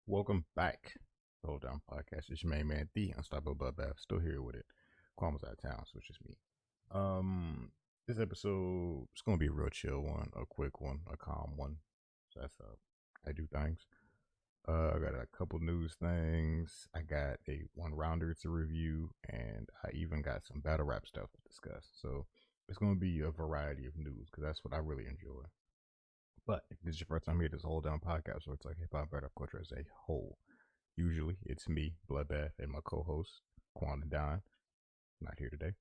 Welcome back. Hold down podcast. It's your main man, the Unstoppable Bloodbath. Still here with it. Quan was out of town, so it's just me. This episode is gonna be a real chill one, a quick one, a calm one. So that's I do things. I got a couple news things. I got a one rounder to review, and I even got some battle rap stuff to discuss. So it's gonna be a variety of news because that's what I really enjoy. But if this is your first time here, this whole down podcast where it's like hip hop battle culture as a whole. Usually it's me, Bloodbath, and my co-host, Quan and Don. Not here today.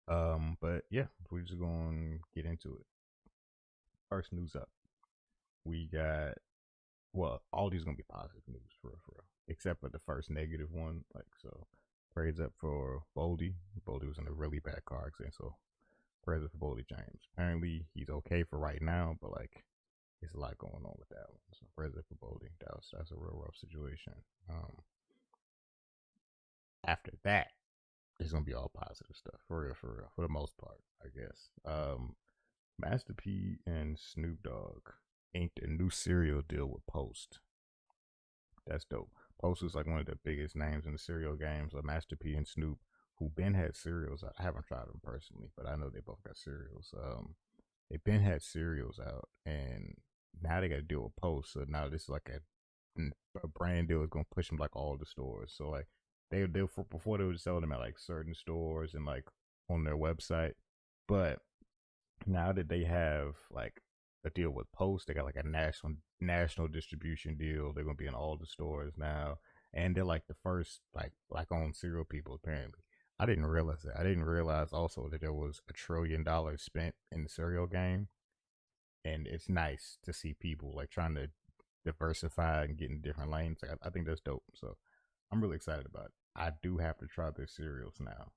But yeah, we're just gonna get into it. First news up. We got all these gonna be positive news for real. Except for the first negative one. Like so praise up for Boldy. Boldy was in a really bad car accident, so praise up for Boldy James. Apparently he's okay for right now, but like there's a lot going on with that one. So praise up for Boldy. That's a real rough situation. After that, it's gonna be all positive stuff for real, for the most part, I guess. Master P and Snoop Dogg inked a new cereal deal with Post. That's dope. Post is like one of the biggest names in the cereal games. So Master P and Snoop, who been had cereals. I haven't tried them personally, but I know they both got cereals. They've been had cereals out, and now they got to deal with Post. So now this is like a brand deal is gonna push them like all the stores. So like they before they would sell them at like certain stores and like on their website, but now that they have like a deal with Post, they got like a national distribution deal. They're gonna be in all the stores now, and they're like the first like on cereal people apparently. I didn't realize that. I didn't realize also that there was $1 trillion spent in the cereal game, and it's nice to see people like trying to diversify and get in different lanes. Like, I think that's dope. So I'm really excited about it. I do have to try their cereals now.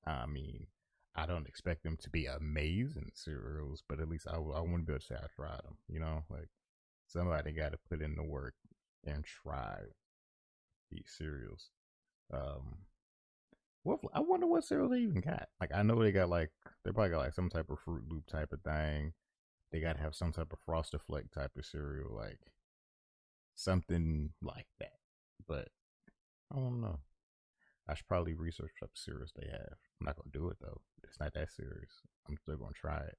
I mean, I don't expect them to be amazing cereals, but at least I want to be able to say I tried them. You know, like somebody got to put in the work and try these cereals. Um, I wonder what cereal they even got. Like I know they probably got like some type of Fruit Loop type of thing. They got to have some type of Frosted Flake type of cereal, like something like that. But I don't know. I should probably research what type of cereals they have. I'm not gonna do it though. It's not that serious. I'm still gonna try it.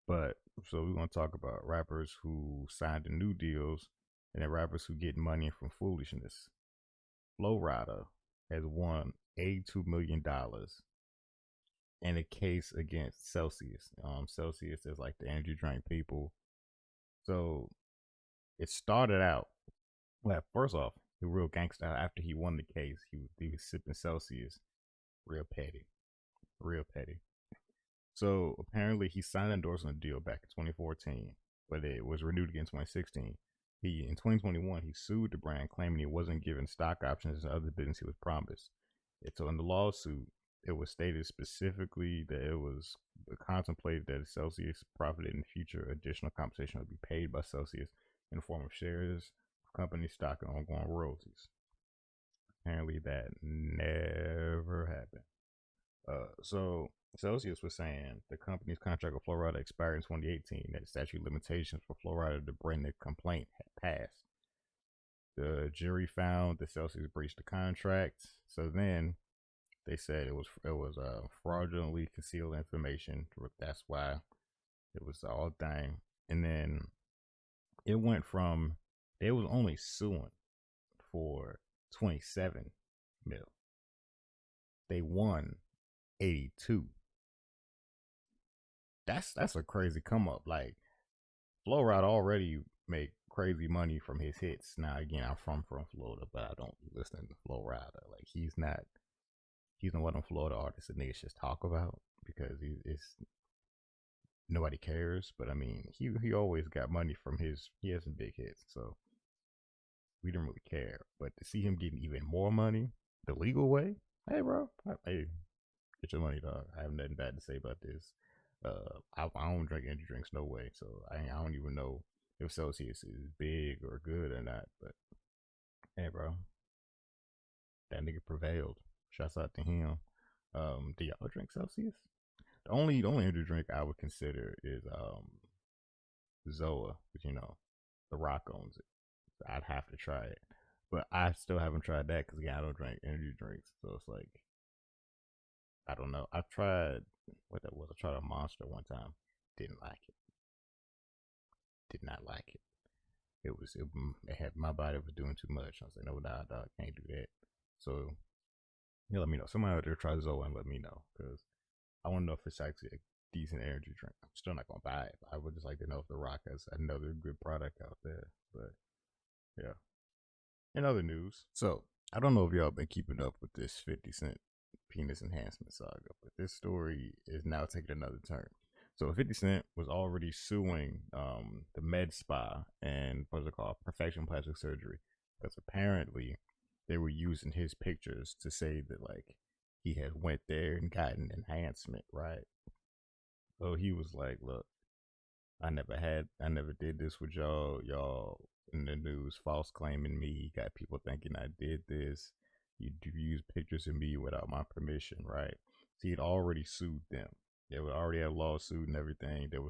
But so we're gonna talk about rappers who signed the new deals and then rappers who get money from foolishness. Flo Rida has won $82 million in a case against Celsius. Celsius is like the energy drink people. So it started out. Well, first off, the real gangster. After he won the case, he was sipping Celsius, real petty, real petty. So apparently, he signed an endorsement deal back in 2014, but it was renewed again in 2016. He in 2021 he sued the brand, claiming he wasn't given stock options and other business he was promised. So in the lawsuit, it was stated specifically that it was contemplated that Celsius profited in the future. Additional compensation would be paid by Celsius in the form of shares company stock and ongoing royalties. Apparently, that never happened. So Celsius was saying the company's contract with Flo Rida expired in 2018. That the statute of limitations for Flo Rida to bring the complaint had passed. The jury found that Celsius breached the contract. So then they said it was fraudulently concealed information. That's why it was all thing. And then it went from they was only suing for 27 mil. They won 82. That's a crazy come up. Like Flo Rida already make crazy money from his hits. Now again, I'm from Florida, but I don't listen to Flo Rida. Like he's not one of them Florida artists that niggas just talk about because it's nobody cares. But I mean, he always got money from he has some big hits, so we didn't really care. But to see him getting even more money the legal way, hey bro, hey, get your money, dog. I have nothing bad to say about this. I don't drink energy drinks, no way. So I don't even know if Celsius is big or good or not. But hey, bro, that nigga prevailed. Shouts out to him. Do y'all drink Celsius? The only energy drink I would consider is Zoa, but you know, The Rock owns it. I'd have to try it. But I still haven't tried that because again, I don't drink energy drinks, so it's like I don't know. I've tried what that was. I tried a Monster one time. Didn't like it. Did not like it. It had my body was doing too much. I was like, no, nah, dog, can't do that. So yeah, let me know. Somebody out there try Zoa and let me know because I want to know if it's actually a decent energy drink. I'm still not gonna buy it. I would just like to know if The Rock has another good product out there. But yeah. In other news, so I don't know if y'all been keeping up with this 50 Cent penis enhancement saga, but this story is now taking another turn. So 50 Cent was already suing the med spa and what's it called, perfection plastic surgery, because apparently they were using his pictures to say that like he had went there and gotten enhancement, right? So he was like, "Look, I never did this with y'all. Y'all in the news false claiming me. Got people thinking I did this. You use pictures of me without my permission, right?" So he'd already sued them. They were already had a lawsuit and everything that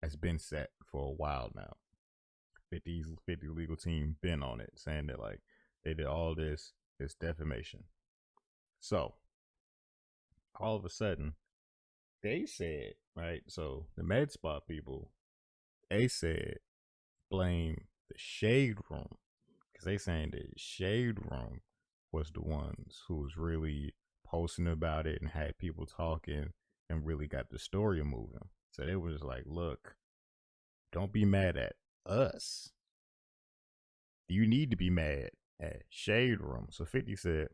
has been set for a while now. 50 legal team been on it, saying that like they did all this defamation. So all of a sudden they said, right? So the med spa people, they said blame the shade room because they saying that shade room was the ones who was really posting about it and had people talking and really got the story moving. So they was like, look, don't be mad at us. You need to be mad at shade room. So 50 said,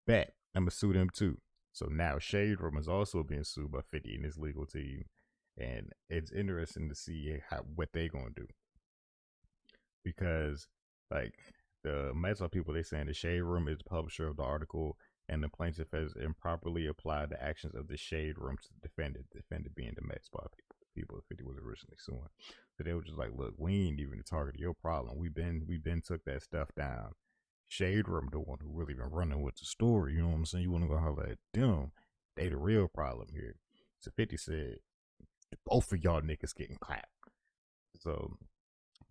bet I'm gonna sue them too. So now shade room is also being sued by 50 and his legal team, and it's interesting to see what they gonna do because like the Mezzo people, they saying the Shade Room is the publisher of the article, and the plaintiff has improperly applied the actions of the Shade Room to the defendant. The defendant being the Med Spa people 50 was originally suing. So they were just like, look, we ain't even the target of your problem. We been took that stuff down. Shade Room, the one who really been running with the story. You know what I'm saying? You want to go holler at them? They the real problem here. So 50 said, both of y'all niggas getting clapped. So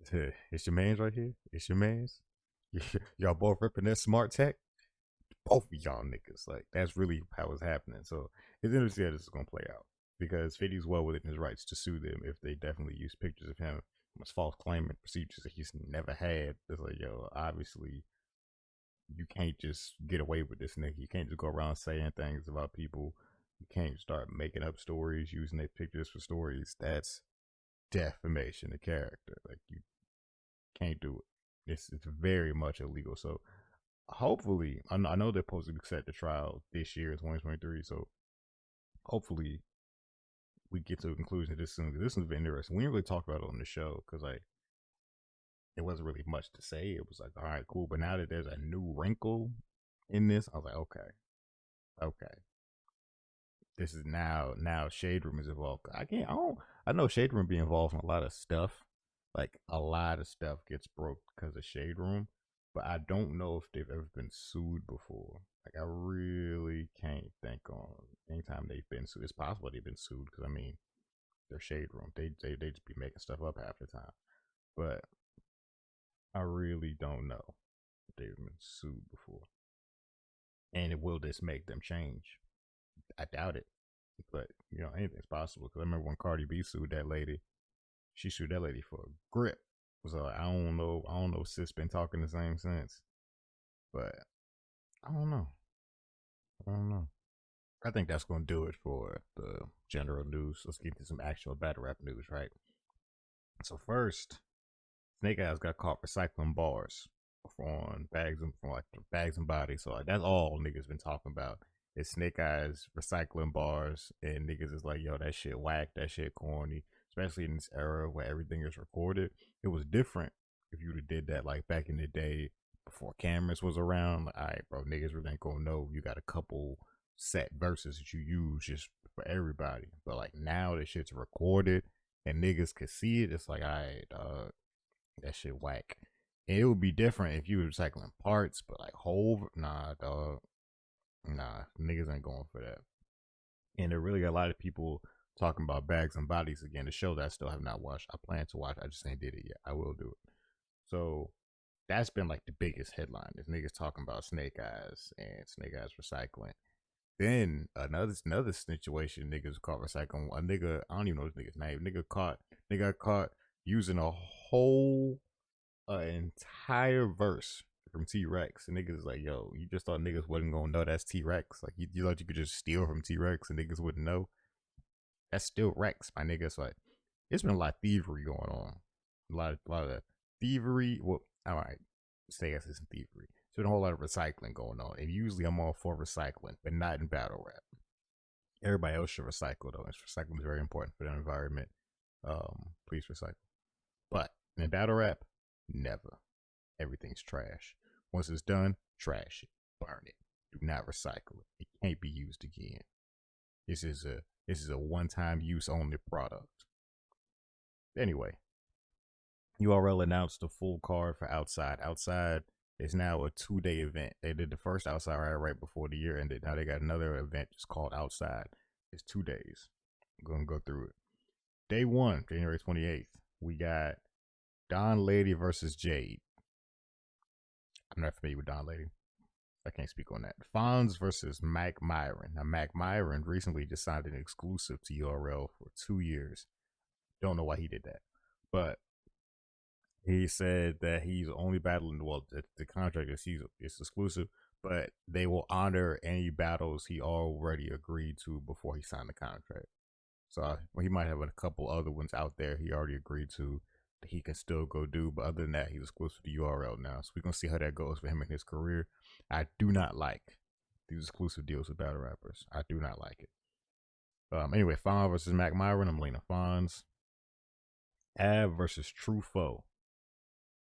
it's your man's right here. It's your man's. Y'all both ripping that smart tech. Both of y'all niggas. Like that's really how it's happening. So it's interesting how this is gonna play out because 50's well within his rights to sue them if they definitely use pictures of him as false claimant procedures that he's never had. It's like, yo, obviously you can't just get away with this, nigga. You can't just go around saying things about people. You can't start making up stories, using their pictures for stories. That's defamation of character. Like you can't do it. It's very much illegal. So hopefully, I know they're supposed to be set to trial this year, 2023. So hopefully, we get to a conclusion this soon. This has been interesting. We didn't really talk about it on the show because like it wasn't really much to say. It was like, all right, cool. But now that there's a new wrinkle in this, I was like, okay. This is now Shade Room is involved. I know Shade Room be involved in a lot of stuff. Like a lot of stuff gets broke because of Shade Room, but I don't know if they've ever been sued before. Like I really can't think on anytime they've been sued. It's possible they've been sued because I mean they're Shade Room. They just be making stuff up half the time. But I really don't know if they've been sued before. And will this make them change? I doubt it. But you know, anything's possible. Because I remember when Cardi B sued that lady, she sued that lady for a grip. So I don't know. I don't know if sis been talking the same since. But I don't know. I don't know. I think that's gonna do it for the general news. Let's get to some actual battle rap news, right? So first, Snake Eyes got caught recycling bars on bags and bodies. So like, that's all niggas been talking about. Is Snake Eyes recycling bars, and niggas is like, yo, that shit whack, that shit corny. Especially in this era where everything is recorded. It was different if you'd have did that like back in the day before cameras was around. Like, all right, bro, niggas really ain't gonna know you got a couple set verses that you use just for everybody. But like now that shit's recorded and niggas could see it, it's like, all right, that shit whack. And it would be different if you were recycling parts, but like whole, nah, dog, nah, niggas ain't going for that. And there really got a lot of people talking about Bags and Bodies again, a show that I still have not watched. I plan to watch. I just ain't did it yet. I will do it. So that's been like the biggest headline. This niggas talking about Snake Eyes and Snake Eyes recycling. Then another situation, niggas caught recycling. A nigga, I don't even know this nigga's name. Nigga got caught using a whole entire verse from T Rex. And niggas is like, yo, you just thought niggas wasn't gonna know that's T Rex. Like you thought you could just steal from T Rex and niggas wouldn't know. That's still Rex, my nigga. So like, it's been a lot of thievery going on. A lot of thievery. Well, all right, say I guess it's thievery. There's been a whole lot of recycling going on. And usually I'm all for recycling, but not in battle rap. Everybody else should recycle though. Recycling is very important for the environment. Please recycle. But in battle rap, never. Everything's trash. Once it's done, trash it, burn it. Do not recycle it. It can't be used again. This is a one-time use only product. Anyway, URL announced the full card for Outside. Outside is now a 2-day event. They did the first Outside right before the year ended. Now they got another event just called Outside. It's 2 days. I'm gonna go through it. Day 1, January 28th, we got Don Lady versus Jade. I'm not familiar with Don Lady. I can't speak on that. Fonz versus Mac Myron. Now, Mac Myron recently just signed an exclusive to URL for 2 years. Don't know why he did that. But he said that he's only battling, well, the contract is it's exclusive, but they will honor any battles he already agreed to before he signed the contract. So he might have a couple other ones out there he already agreed to that he can still go do. But other than that, he's exclusive to URL now. So we're going to see how that goes for him in his career. I do not like these exclusive deals with battle rappers. I do not like it. Anyway, Fonz versus Mac Myron. I'm leaning Fonz. Av versus True Foe.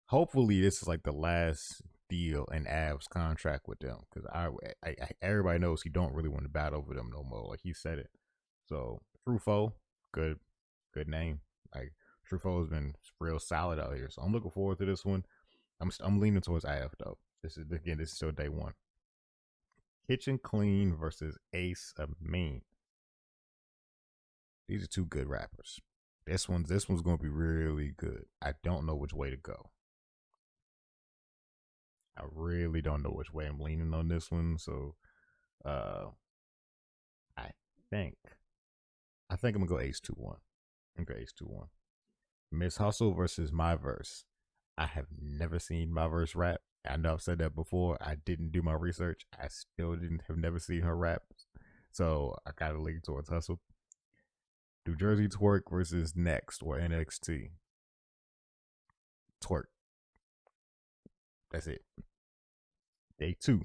Hopefully, this is like the last deal in Av's contract with them, because I everybody knows he don't really want to battle with them no more. Like he said it. So True Foe, good name. Like True Foe has been real solid out here. So I'm looking forward to this one. I'm leaning towards Av though. This is still day 1. Kitchen Clean versus Ace Amin. These are 2 good rappers. This one's gonna be really good. I don't know which way to go. I really don't know which way I'm leaning on this one. So I think I'm gonna go Ace 2-1. I'm gonna go Ace 2-1. Miss Hustle versus My Verse. I have never seen My Verse rap. I know I've said that before. I didn't do my research. I still have never seen her rap. So I gotta lean towards Hustle. New Jersey Twerk versus Next or NXT. Twerk. That's it. Day 2,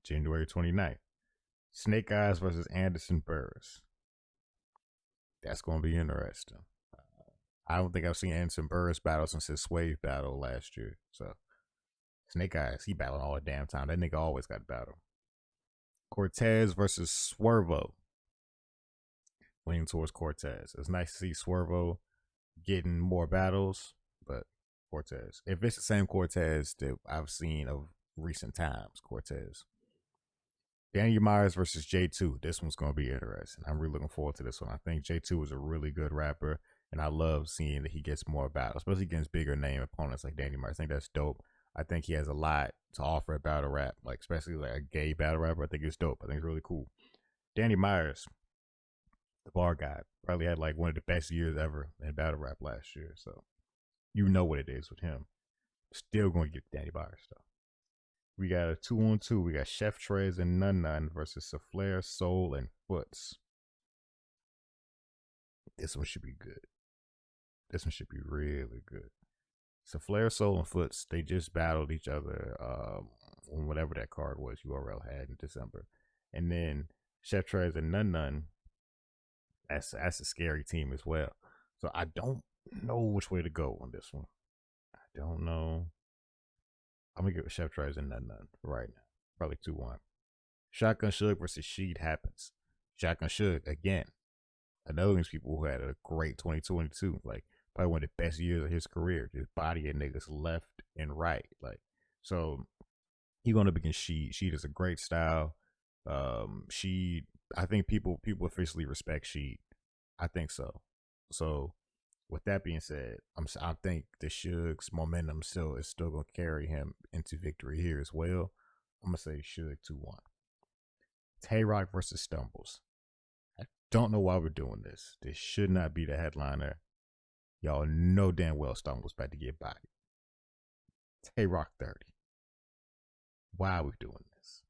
January 29th. Snake Eyes versus Anderson B.A.R.S.S. That's going to be interesting. I don't think I've seen Anderson B.A.R.S.S. battle since his Swave battle last year. So, Snake Eyes, he battling all the damn time. That nigga always got battle. Cortez versus Swervo. Leaning towards Cortez. It's nice to see Swervo getting more battles, but Cortez. If it's the same Cortez that I've seen of recent times, Cortez. Daniel Myers versus J2. This one's going to be interesting. I'm really looking forward to this one. I think J2 is a really good rapper, and I love seeing that he gets more battles, especially against bigger name opponents like Daniel Myers. I think that's dope. I think he has a lot to offer at battle rap, like especially like a gay battle rapper. I think it's dope. I think it's really cool. Danny Myers, the bar guy, probably had like one of the best years ever in battle rap last year. So you know what it is with him. Still going to get Danny Myers though. We got a 2-on-2. We got Chef Trez and Nun versus Souffleur, Soul, and Foots. This one should be good. This one should be really good. Souffleur, Soul, and Foots, they just battled each other on whatever that card was URL had in December. And then Chef Trez and Nun, that's a scary team as well. So I don't know which way to go on this one. I don't know. I'm gonna give Chef Trez and Nun right now. Probably 2-1. Shotgun Suge versus Sheed Happens. Shotgun Suge again. Another of these people who had a great 2022. Like probably one of the best years of his career. Just bodying niggas left and right. Like so he going up against Sheed. Sheed is a great style. Sheed, I think people officially respect Sheed. I think so. So With that being said, I think the Suge's momentum still is still gonna carry him into victory here as well. I'm gonna say Suge 2-1. Tay Rock versus Stumbles. I don't know why we're doing this. This should not be the headliner. Y'all know damn well Stumbles about to get bodied. Tay Rock 30. Why are we doing this?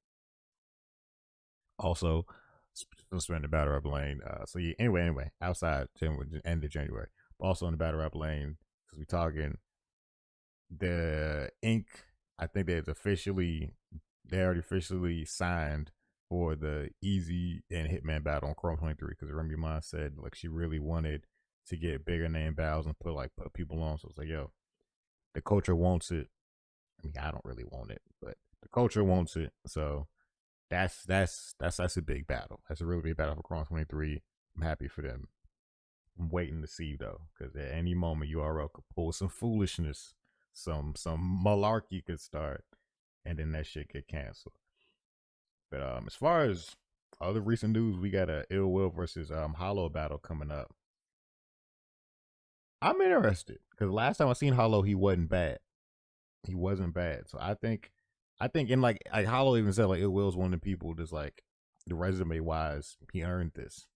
Also, spend the battle rap lane. So yeah, anyway, outside end of January, but also in the battle rap lane, because we talking the ink. I think they already officially signed for the Easy and Hitman battle on Chrome 23. Because Remy Ma said like she really wanted to get bigger name battles and put people on. So it's like, yo, the culture wants it. I mean, I don't really want it, but the culture wants it. So that's a big battle. That's a really big battle for Chrome 23. I'm happy for them. I'm waiting to see though, because at any moment URL could pull some foolishness, some malarkey could start, and then that shit get canceled. But as far as other recent news, we got a Ill Will versus Hollow battle coming up. I'm interested because last time I seen Hollow, he wasn't bad. He wasn't bad. So I think in like Hollow even said like Ill Will's one of the people that's like the resume wise, he earned this.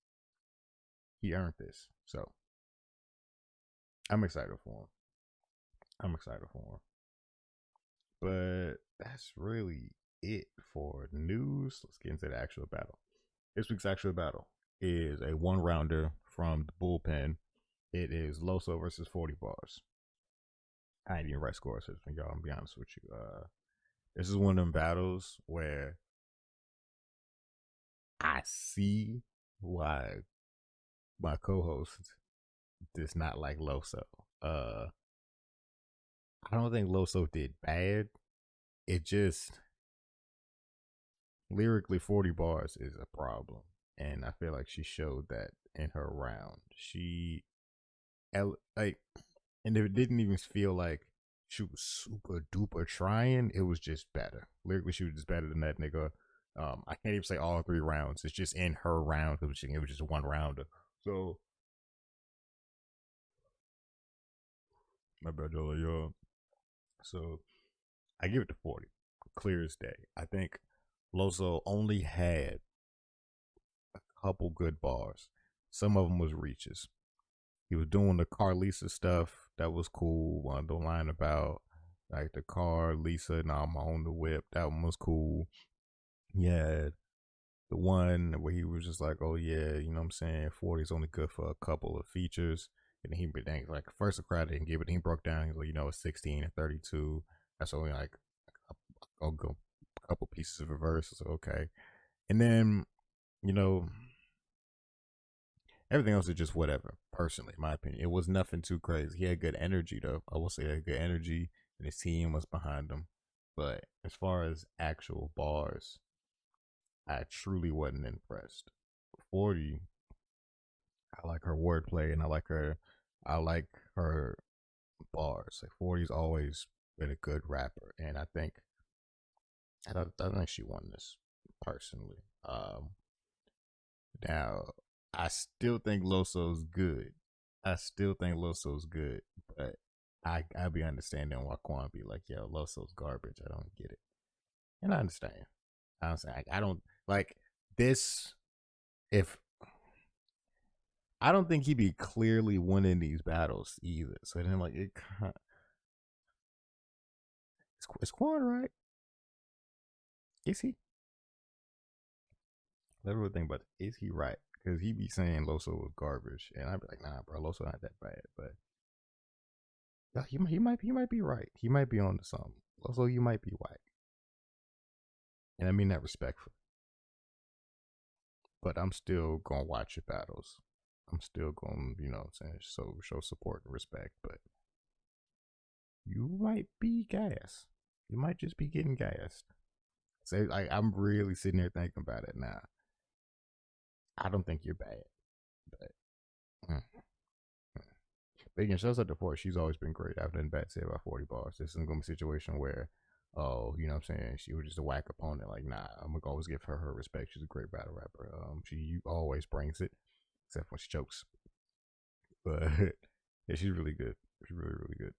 He earned this. So I'm excited for him. I'm excited for him. But that's really it for news. Let's get into the actual battle. This week's actual battle is a one rounder from the bullpen. It is Loso versus 40 bars. I ain't even write scores, y'all. I'm be honest with you. This is one of them battles where I see why my co-host does not like Loso. Uh, I don't think Loso did bad. It just lyrically 40 bars is a problem, and I feel like she showed that in her round. Like, and it didn't even feel like she was super duper trying. It was just better. Lyrically, she was just better than that nigga. I can't even say all 3 rounds. It's just in her round. It was just one rounder. So my bad, y'all. So I give it to 40, clear as day. I think Loso only had a couple good bars. Some of them was reaches. He was doing the Carlisa stuff. That was cool. One the line about like the car, Lisa, now I'm on the whip. That one was cool. Yeah, the one where he was just like, oh yeah, you know what I'm saying, 40 is only good for a couple of features. And then he dang, like first the crowd didn't give it. He broke down. He's like, it's 16 and 32. That's only like a couple pieces of a verse. So okay, and then you know everything else is just whatever. Personally, in my opinion, it was nothing too crazy. He had good energy though. I will say he had good energy, and his team was behind him. But as far as actual bars, I truly wasn't impressed. 40, I like her wordplay and I like her bars. Like 40's always been a good rapper, and I think she won this personally. Now I still think Loso's good. I still think Loso's good, but I be understanding why Quan be like, yo, Loso's garbage. I don't get it, and I understand. I don't like this. If I don't think he be clearly winning these battles either. So then, like, is Quan right? Is he? Let me think about it. Is he right? Because he be saying Loso was garbage, and I'd be like, nah, bro, Loso not that bad. But yeah, he might be right. He might be on to something. Loso, you might be right, and I mean that respectfully. But I'm still gonna watch your battles. I'm still gonna, what I'm saying, so show support and respect. But you might be gassed. You might just be getting gassed. So I'm really sitting here thinking about it now. I don't think you're bad, but mm, but again, shows up to 40. She's always been great. I've done bad say about 40 bars. This isn't gonna be a situation where, oh, you know what I'm saying, she was just a whack opponent. Like, nah, I'm gonna always give her respect. She's a great battle rapper. She always brings it, except when she chokes. But Yeah, she's really good. She's really, really good.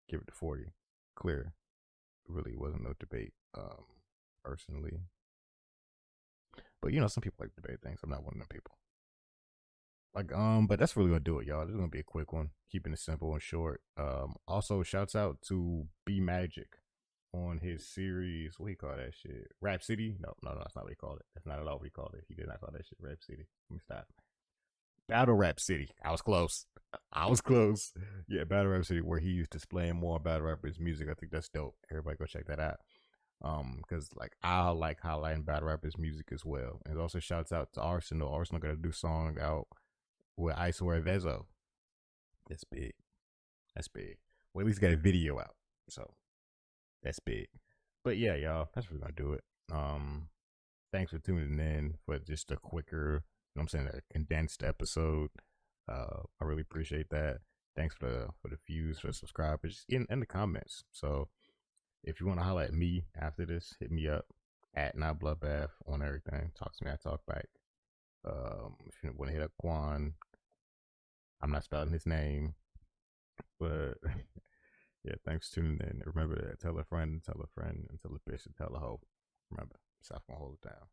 Give it to 40. Clear. Really wasn't no debate. Personally. But some people like to debate things. I'm not one of them people. But that's really gonna do it, y'all. This is gonna be a quick one, keeping it simple and short. Also shouts out to B Magic on his series. What he call that shit? Rap City? No, no, no, that's not what he called it. That's not at all what he called it. He did not call that shit Rap City. Let me stop. Battle Rap City. I was close. I was close. Yeah, Battle Rap City, where he's displaying more battle rappers' music. I think that's dope. Everybody go check that out. Because like I like highlighting battle rappers' music as well. And it also shouts out to Arsenal. Arsenal got a new song out with I Swear Vezo. That's big. That's big. Well, at least got a video out. So that's big. But yeah, y'all, that's really gonna do it. Thanks for tuning in for just a quicker, I'm saying, a condensed episode. I really appreciate that. Thanks for the views, for the subscribers, in the comments. So if you want to highlight me after this, hit me up at not bloodbath on everything. Talk to me, I talk back. If you want to hit up Quan, I'm not spelling his name, but yeah, thanks for tuning in. Remember that, tell a friend, and tell a friend, and tell a bitch, and tell a hoe. Remember, South gonna hold it down.